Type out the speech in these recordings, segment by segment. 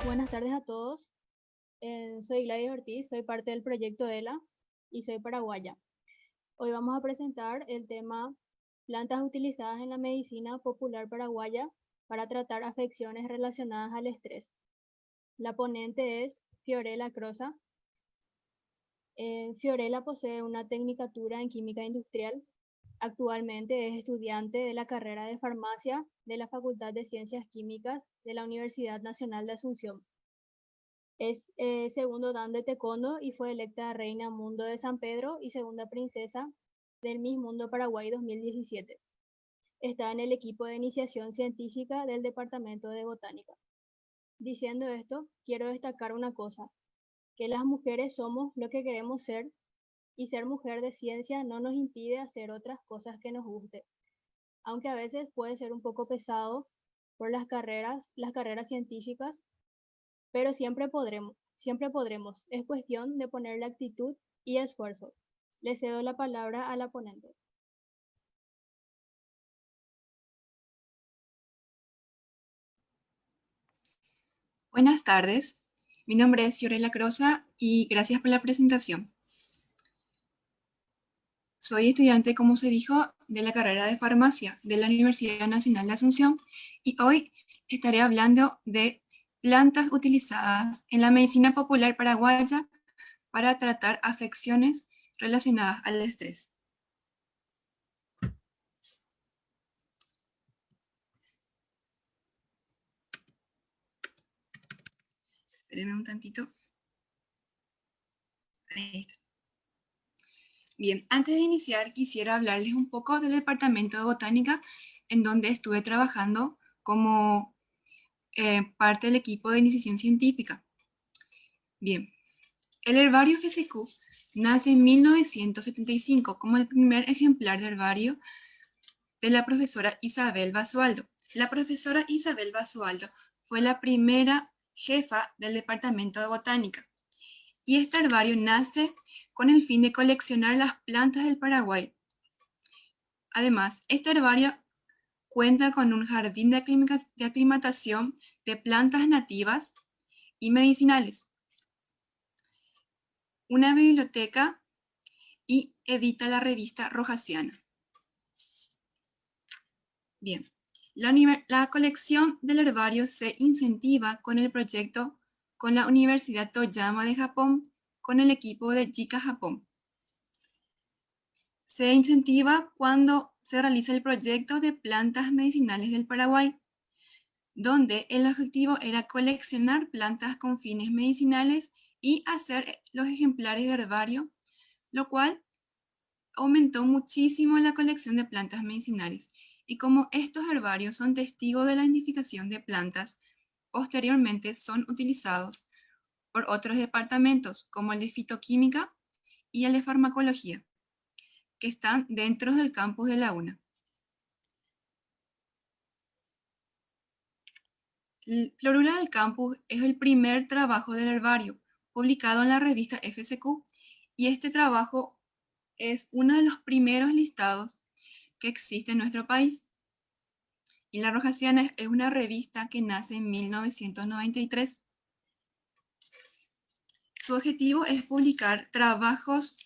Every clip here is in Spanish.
Buenas tardes a todos. Soy Gladys Ortiz, soy parte del proyecto ELA y soy paraguaya. Hoy vamos a presentar el tema plantas utilizadas en la medicina popular paraguaya para tratar afecciones relacionadas al estrés. La ponente es Fiorella Crosa. Fiorella posee una tecnicatura en química industrial. Actualmente es estudiante de la carrera de farmacia de la Facultad de Ciencias Químicas de la Universidad Nacional de Asunción. Es segundo dan de taekwondo y fue electa Reina Mundo de San Pedro y segunda princesa del Miss Mundo Paraguay 2017. Está en el equipo de iniciación científica del Departamento de Botánica. Diciendo esto, quiero destacar una cosa, que las mujeres somos lo que queremos ser y ser mujer de ciencia no nos impide hacer otras cosas que nos guste, aunque a veces puede ser un poco pesado por las carreras científicas, pero siempre podremos. Es cuestión de ponerle actitud y esfuerzo. Le cedo la palabra a la ponente. Buenas tardes, mi nombre es Fiorella Crosa y gracias por la presentación. Soy estudiante, como se dijo, de la carrera de farmacia de la Universidad Nacional de Asunción y hoy estaré hablando de plantas utilizadas en la medicina popular paraguaya para tratar afecciones relacionadas al estrés. Espérenme un tantito. Ahí está. Bien, antes de iniciar quisiera hablarles un poco del Departamento de Botánica en donde estuve trabajando como parte del equipo de iniciación científica. Bien, el herbario FSQ nace en 1975 como el primer ejemplar de herbario de la profesora Isabel Basualdo. La profesora Isabel Basualdo fue la primera jefa del Departamento de Botánica y este herbario nace con el fin de coleccionar las plantas del Paraguay. Además, este herbario cuenta con un jardín de aclimatación de plantas nativas y medicinales, una biblioteca y edita la revista Rojasiana. Bien, la colección del herbario se incentiva con el proyecto con la Universidad Toyama de Japón, con el equipo de JICA Japón. Se incentiva cuando se realiza el proyecto de plantas medicinales del Paraguay, donde el objetivo era coleccionar plantas con fines medicinales y hacer los ejemplares de herbario, lo cual aumentó muchísimo la colección de plantas medicinales. Y como estos herbarios son testigos de la identificación de plantas, posteriormente son utilizados por otros departamentos, como el de fitoquímica y el de farmacología, que están dentro del campus de la UNA. Florula del Campus es el primer trabajo del herbario, publicado en la revista FSQ, y este trabajo es uno de los primeros listados que existe en nuestro país. Y La Rojasiana es una revista que nace en 1993. Su objetivo es publicar trabajos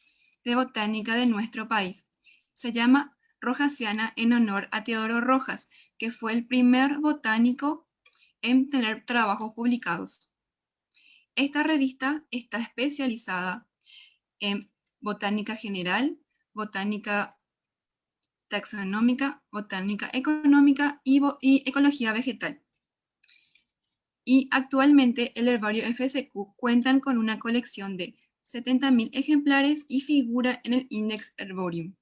de botánica de nuestro país. Se llama Rojasiana en honor a Teodoro Rojas, que fue el primer botánico en tener trabajos publicados. Esta revista está especializada en botánica general, botánica taxonómica, botánica económica y ecología vegetal. Y actualmente el herbario FSQ cuentan con una colección de 70.000 ejemplares y figura en el Index Herborium.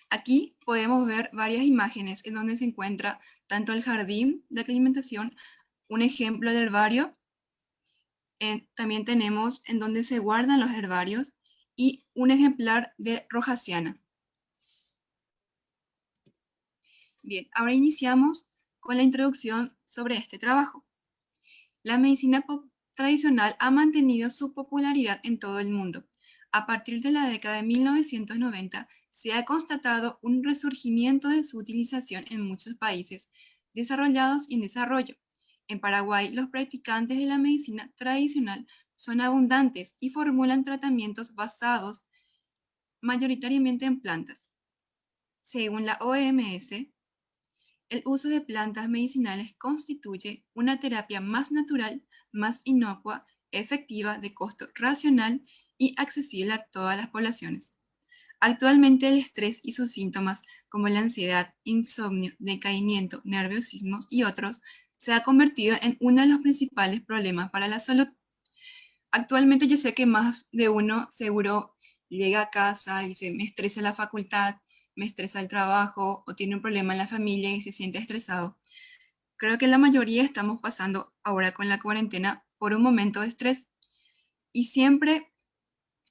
Aquí podemos ver varias imágenes en donde se encuentra tanto el jardín de alimentación, un ejemplo de herbario. También tenemos en donde se guardan los herbarios y un ejemplar de Rojasiana. Bien, ahora iniciamos con la introducción sobre este trabajo. La medicina tradicional ha mantenido su popularidad en todo el mundo. A partir de la década de 1990, se ha constatado un resurgimiento de su utilización en muchos países, desarrollados y en desarrollo. En Paraguay, los practicantes de la medicina tradicional son abundantes y formulan tratamientos basados mayoritariamente en plantas. Según la OMS, el uso de plantas medicinales constituye una terapia más natural, más inocua, efectiva, de costo racional y accesible a todas las poblaciones. Actualmente el estrés y sus síntomas, como la ansiedad, insomnio, decaimiento, nerviosismo y otros, se ha convertido en uno de los principales problemas para la salud. Actualmente yo sé que más de uno seguro llega a casa y dice, me estresa la facultad, me estresa el trabajo o tiene un problema en la familia y se siente estresado. Creo que la mayoría estamos pasando ahora con la cuarentena por un momento de estrés y siempre,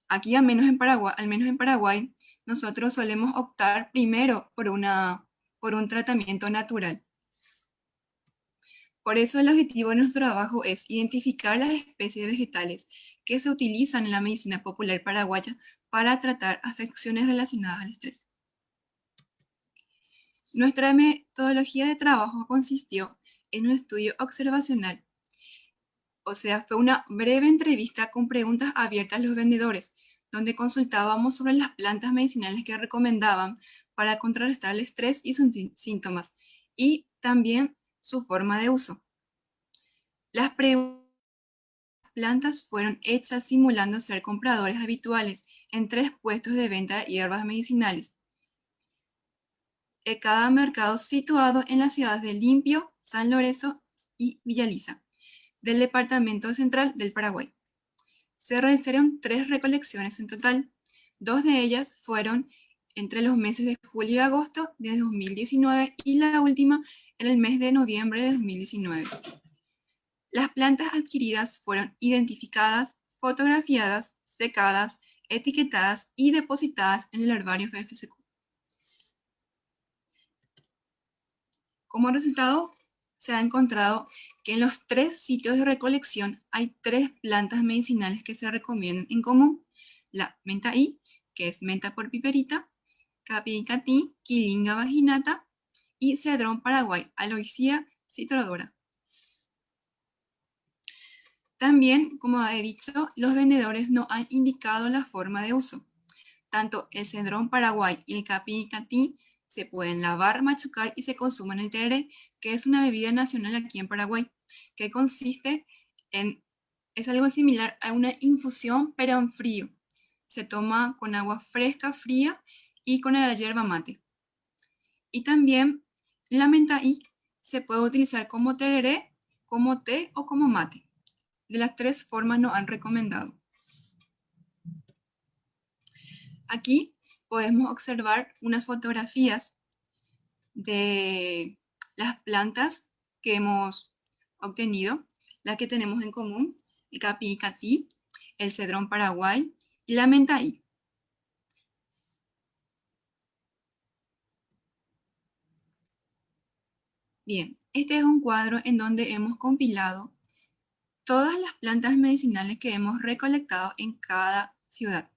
aquí al menos en Paraguay, nosotros solemos optar primero por un tratamiento natural. Por eso el objetivo de nuestro trabajo es identificar las especies vegetales que se utilizan en la medicina popular paraguaya para tratar afecciones relacionadas al estrés. Nuestra metodología de trabajo consistió en un estudio observacional, o sea, fue una breve entrevista con preguntas abiertas a los vendedores, donde consultábamos sobre las plantas medicinales que recomendaban para contrarrestar el estrés y sus síntomas, y también su forma de uso. Las plantas fueron hechas simulando ser compradores habituales en 3 puestos de venta de hierbas medicinales, en cada mercado situado en las ciudades de Limpio, San Lorenzo y Villaliza, del departamento central del Paraguay. Se realizaron 3 recolecciones en total. 2 de ellas fueron entre los meses de julio y agosto de 2019 y la última en el mes de noviembre de 2019. Las plantas adquiridas fueron identificadas, fotografiadas, secadas, etiquetadas y depositadas en el herbario FFCQ. Como resultado, se ha encontrado que en los 3 sitios de recolección hay 3 plantas medicinales que se recomiendan en común: la menta I, que es menta por piperita, Capicatí, Quilinga vaginata y Cedrón paraguay, Aloysia citrodora. También, como he dicho, los vendedores no han indicado la forma de uso. Tanto el Cedrón paraguay y el Capicatí se pueden lavar, machucar y se consumen en el tereré, que es una bebida nacional aquí en Paraguay, que consiste es algo similar a una infusión, pero en frío. Se toma con agua fresca, fría y con la yerba mate. Y también la menta I se puede utilizar como tereré, como té o como mate. De las 3 formas nos han recomendado. Aquí podemos observar unas fotografías de las plantas que hemos obtenido, las que tenemos en común: el capicatí, el cedrón paraguay y la menta I. Bien, este es un cuadro en donde hemos compilado todas las plantas medicinales que hemos recolectado en cada ciudad,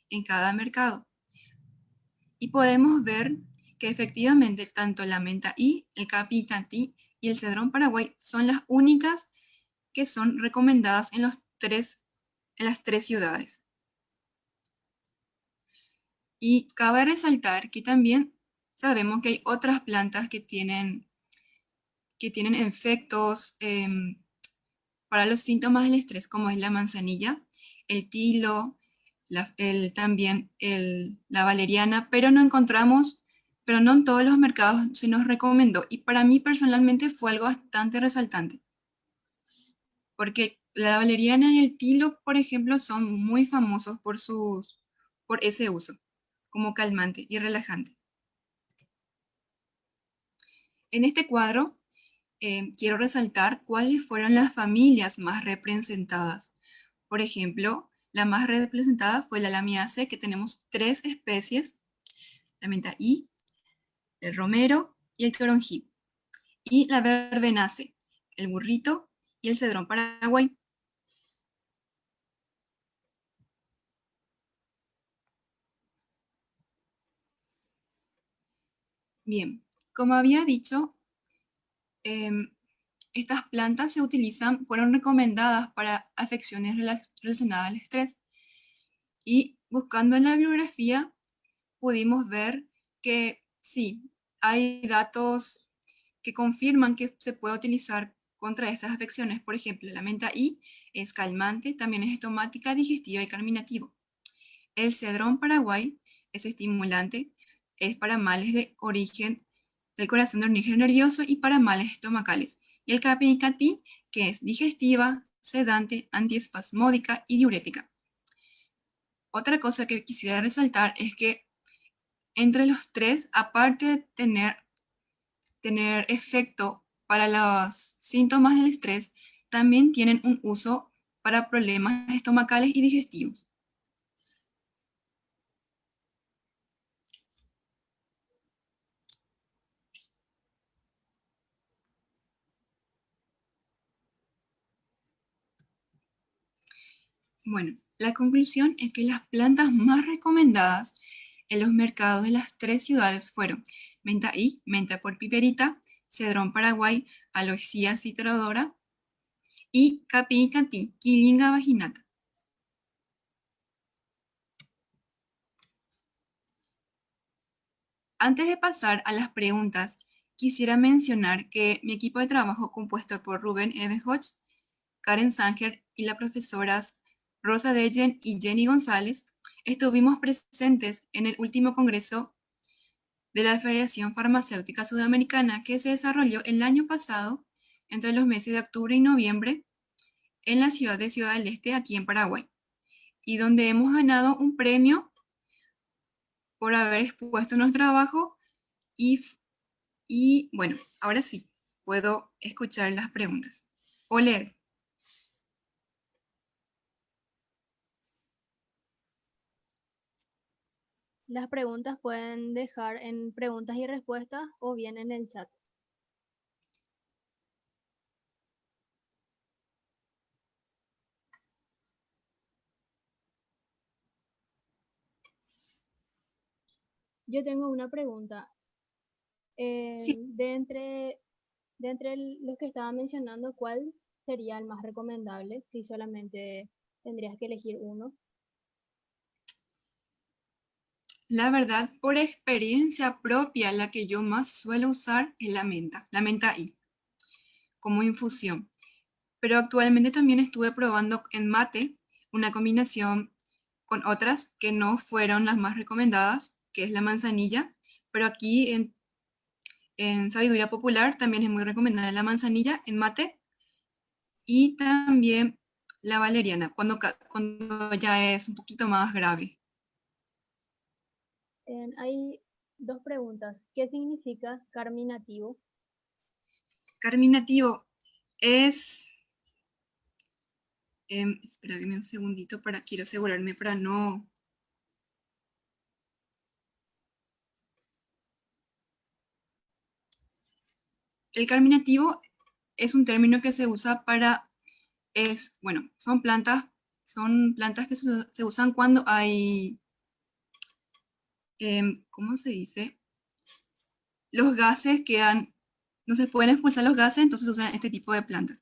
en cada mercado. Y podemos ver que efectivamente tanto la menta I, el capicatí y el cedrón paraguay son las únicas que son recomendadas en las 3 ciudades. Y cabe resaltar que también sabemos que hay otras plantas que tienen efectos para los síntomas del estrés, como es la manzanilla, el tilo, también la valeriana, pero no en todos los mercados se nos recomendó. Y para mí personalmente fue algo bastante resaltante, porque la valeriana y el tilo, por ejemplo, son muy famosos por ese uso, como calmante y relajante. En este cuadro quiero resaltar cuáles fueron las familias más representadas. Por ejemplo, la más representada fue la lamiaceae, que tenemos 3 especies: la menta I, el romero y el toronjil. Y la verbenaceae, el burrito y el cedrón paraguay. Bien, como había dicho, Em, Estas plantas fueron recomendadas para afecciones relacionadas al estrés y buscando en la bibliografía pudimos ver que sí, hay datos que confirman que se puede utilizar contra estas afecciones. Por ejemplo, la menta I es calmante, también es estomática, digestiva y carminativo. El cedrón paraguay es estimulante, es para males de origen del corazón de origen nervioso y para males estomacales. Y el capicatí, que es digestiva, sedante, antiespasmódica y diurética. Otra cosa que quisiera resaltar es que entre los tres, aparte de tener efecto para los síntomas del estrés, también tienen un uso para problemas estomacales y digestivos. Bueno, la conclusión es que las plantas más recomendadas en los mercados de las tres ciudades fueron menta I, menta por piperita, cedrón paraguay, aloesia citrodora y capicatí, quilinga vaginata. Antes de pasar a las preguntas, quisiera mencionar que mi equipo de trabajo, compuesto por Rubén Ebenhoch, Karen Sanger y las profesoras Rosa Dejen y Jenny González, estuvimos presentes en el último congreso de la Federación Farmacéutica Sudamericana que se desarrolló el año pasado entre los meses de octubre y noviembre en la ciudad de Ciudad del Este, aquí en Paraguay, y donde hemos ganado un premio por haber expuesto nuestro trabajo y bueno, ahora sí, puedo escuchar las preguntas o leer. Las preguntas pueden dejar en preguntas y respuestas o bien en el chat. Yo tengo una pregunta. Sí, De entre los que estaba mencionando, ¿cuál sería el más recomendable si solamente tendrías que elegir uno? la verdad, por experiencia propia, la que yo más suelo usar es la menta I, como infusión. Pero actualmente también estuve probando en mate una combinación con otras que no fueron las más recomendadas, que es la manzanilla, pero aquí en Sabiduría Popular también es muy recomendada la manzanilla en mate y también la valeriana, cuando ya es un poquito más grave. Hay dos preguntas. ¿Qué significa carminativo? Carminativo es, espérame un segundito quiero asegurarme para no. El carminativo es un término que se usa bueno, son plantas que se usan cuando hay, ¿cómo se dice? Los gases quedan, no se pueden expulsar los gases, entonces se usan este tipo de plantas.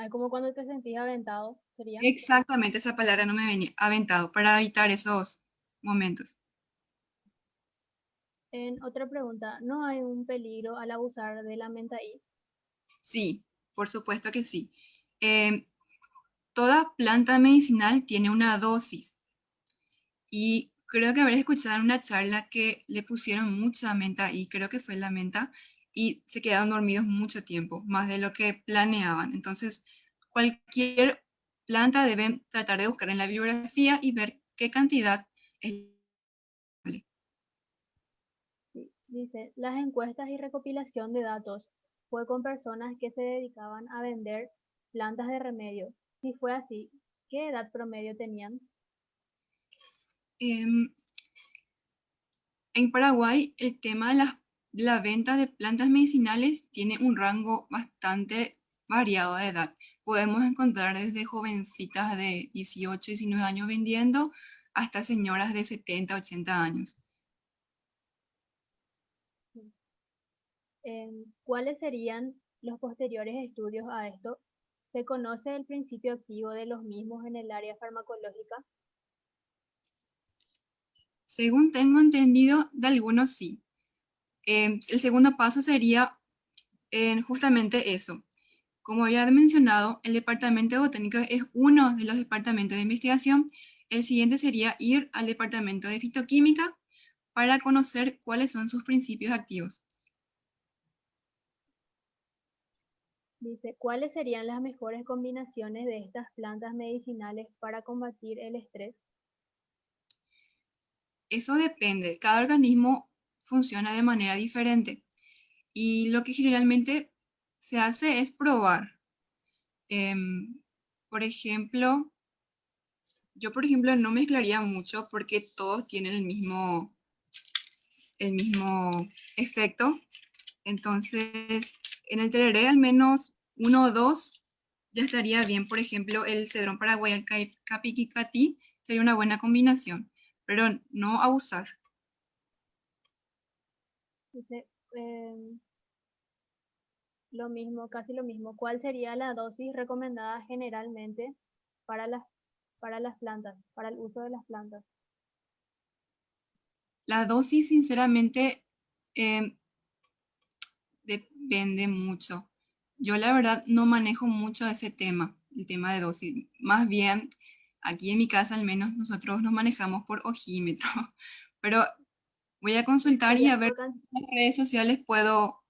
Es como cuando te sentís aventado, sería. Exactamente, esa palabra no me venía, aventado, para evitar esos momentos. Otra pregunta, ¿no hay un peligro al abusar de la menta I? Sí, por supuesto que sí. Em, Toda planta medicinal tiene una dosis y creo que haber escuchado en una charla que le pusieron mucha menta y creo que fue la menta y se quedaron dormidos mucho tiempo, más de lo que planeaban. Entonces, cualquier planta deben tratar de buscar en la bibliografía y ver qué cantidad es. Sí. Dice, las encuestas y recopilación de datos fue con personas que se dedicaban a vender plantas de remedio. Si fue así, ¿qué edad promedio tenían? Em, En Paraguay, el tema de la venta de plantas medicinales tiene un rango bastante variado de edad. Podemos encontrar desde jovencitas de 18, 19 años vendiendo hasta señoras de 70, 80 años. ¿Cuáles serían los posteriores estudios a esto? ¿Se conoce el principio activo de los mismos en el área farmacológica? Según tengo entendido, de algunos sí. El segundo paso sería justamente eso. Como había mencionado, el departamento de botánica es uno de los departamentos de investigación. El siguiente sería ir al departamento de fitoquímica para conocer cuáles son sus principios activos. Dice, ¿cuáles serían las mejores combinaciones de estas plantas medicinales para combatir el estrés? Eso depende, cada organismo funciona de manera diferente y lo que generalmente se hace es probar. Em, por ejemplo, yo por ejemplo no mezclaría mucho porque todos tienen el mismo efecto. Entonces, en el tereré al menos uno o dos ya estaría bien. Por ejemplo, el cedrón paraguay al capiquicatí sería una buena combinación, pero no abusar. Dice, lo mismo, casi lo mismo. ¿Cuál sería la dosis recomendada generalmente para para las plantas, para el uso de las plantas? La dosis, sinceramente, eh, depende mucho. Yo la verdad no manejo mucho ese tema, el tema de dosis. Más bien, aquí en mi casa al menos nosotros nos manejamos por ojímetro. Pero voy a consultar y Sería a ver por, si en las redes sociales puedo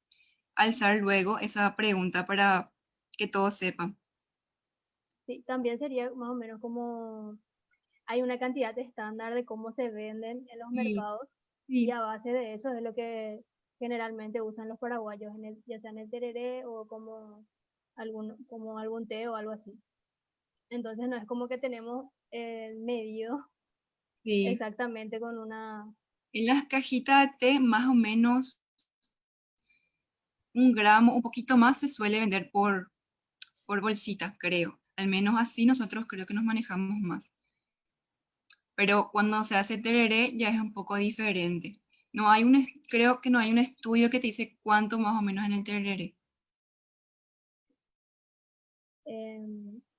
alzar luego esa pregunta para que todos sepan. sí, también sería más o menos como hay una cantidad estándar de cómo se venden en los Sí, mercados y sí, a base de eso es lo que generalmente usan los paraguayos, ya sea en el tereré o como algún té o algo así. Entonces no es como que tenemos medido sí. exactamente con una... En las cajitas de té, más o menos 1 gramo, un poquito más, se suele vender por bolsitas, creo. Al menos así nosotros creo que nos manejamos más. Pero cuando se hace tereré ya es un poco diferente. Creo que no hay un estudio que te dice cuánto más o menos en el tereré.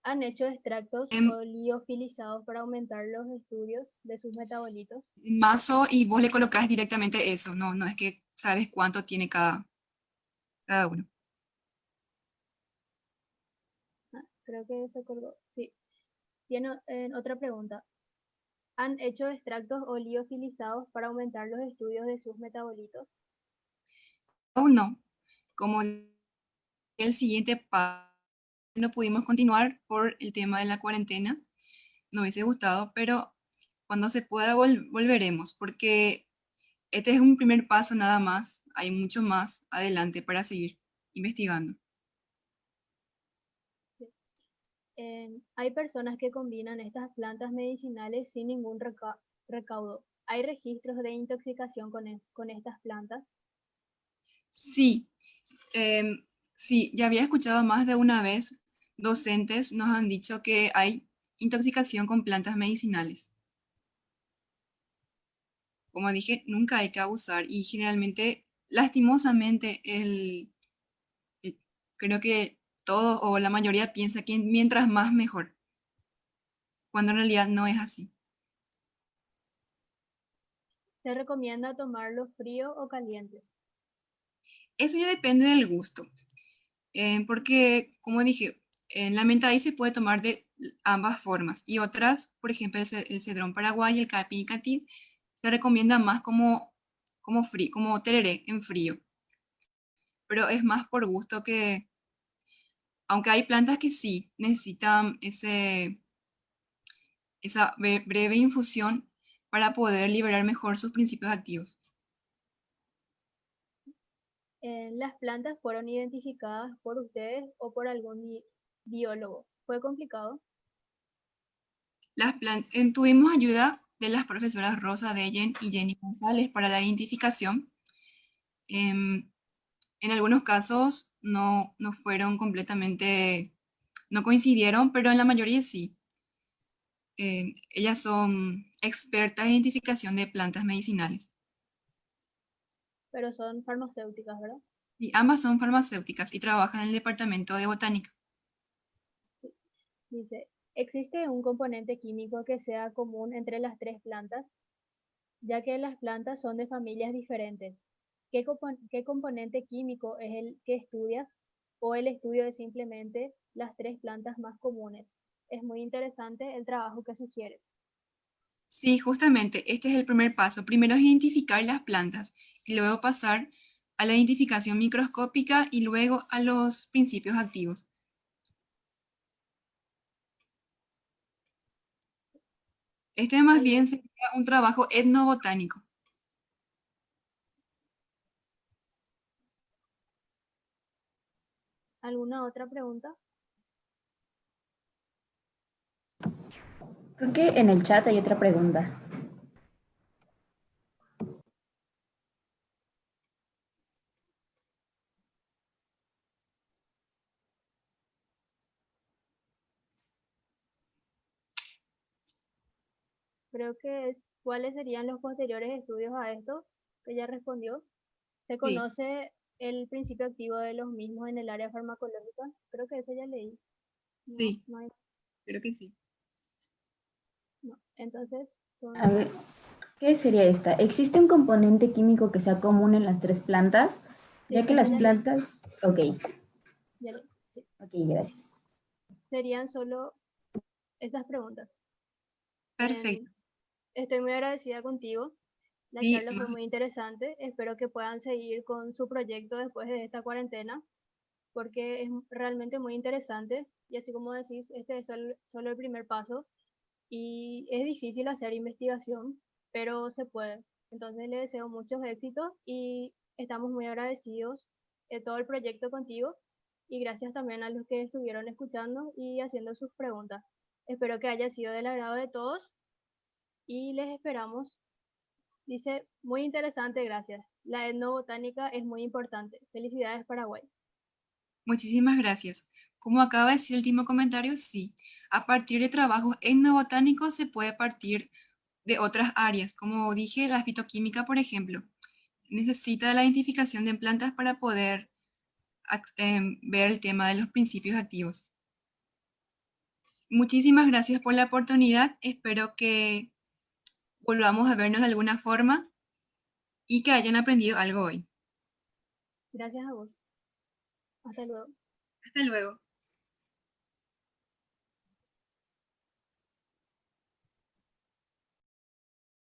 Han hecho extractos En o liofilizados para aumentar los estudios de sus metabolitos. mazo y vos le colocas directamente eso. No, no es que sabes cuánto tiene cada uno. Ah, creo que eso colgó. Sí. Tiene otra pregunta. ¿Han hecho extractos o liofilizados para aumentar los estudios de sus metabolitos? Aún no. Como el siguiente paso, no pudimos continuar por el tema de la cuarentena. Nos hubiese gustado, pero cuando se pueda volveremos, porque este es un primer paso nada más. Hay mucho más adelante para seguir investigando. Sí. Hay personas que combinan estas plantas medicinales sin ningún recaudo. ¿Hay registros de intoxicación con estas plantas? Sí, sí, ya había escuchado más de una vez, docentes nos han dicho que hay intoxicación con plantas medicinales. Como dije, nunca hay que abusar y generalmente, lastimosamente, el- creo que todos o la mayoría piensa que mientras más mejor, cuando en realidad no es así. ¿Se recomienda tomarlo frío o caliente? Eso ya depende del gusto, porque, como dije, en la menta ahí se puede tomar de ambas formas y otras, por ejemplo, el cedrón paraguay y el capi y catí, se recomienda más como frío, como tereré en frío, pero es más por gusto que, aunque hay plantas que sí necesitan esa breve infusión para poder liberar mejor sus principios activos. ¿Las plantas fueron identificadas por ustedes o por algún biólogo? ¿Fue complicado? Tuvimos ayuda de las profesoras Rosa Deyen y Jenny González para la identificación. Em, en algunos casos no fueron completamente, no coincidieron, pero en la mayoría sí. Ellas son expertas en identificación de plantas medicinales. Pero son farmacéuticas, ¿verdad? Y ambas son farmacéuticas y trabajan en el departamento de botánica. Dice, ¿existe un componente químico que sea común entre las tres plantas? Ya que las plantas son de familias diferentes. ¿Qué componente químico es el que estudias? ¿O el estudio de simplemente las tres plantas más comunes? Es muy interesante el trabajo que sugieres. Sí, justamente, este es el primer paso. Primero es identificar las plantas y luego pasar a la identificación microscópica y luego a los principios activos. Este más bien ¿Algún- sería un trabajo etnobotánico. ¿Alguna otra pregunta? Creo que en el chat hay otra pregunta. Creo que es cuáles serían los posteriores estudios a esto, que ya respondió. ¿Se Sí, conoce el principio activo de los mismos en el área farmacológica? Creo que eso ya leí. No, sí, no hay, creo que sí. no. Entonces, A son, ver, ¿qué sería esta? ¿Existe un componente químico que sea común en las tres plantas? sí, Ya que eso las ya leí, plantas... Ok, ya leí. Sí. ok, gracias. Serían solo esas preguntas. En- Perfecto. Estoy muy agradecida contigo. La Sí, charla fue muy interesante. Espero que puedan seguir con su proyecto después de esta cuarentena, porque es realmente muy interesante. Y así como decís, este es solo el primer paso y es difícil hacer investigación, pero se puede. Entonces le deseo muchos éxitos y estamos muy agradecidos de todo el proyecto contigo y gracias también a los que estuvieron escuchando y haciendo sus preguntas. Espero que haya sido del agrado de todos y les esperamos. Dice, muy interesante, gracias. La etnobotánica es muy importante. Felicidades, Paraguay. muchísimas gracias. Como acaba de decir el último comentario, sí. A partir de trabajos etnobotánicos se puede partir de otras áreas. Como dije, la fitoquímica, por ejemplo, necesita la identificación de plantas para poder ver el tema de los principios activos. Muchísimas gracias por la oportunidad. Espero que volvamos a vernos de alguna forma y que hayan aprendido algo hoy. Gracias a vos. Hasta luego. Hasta luego.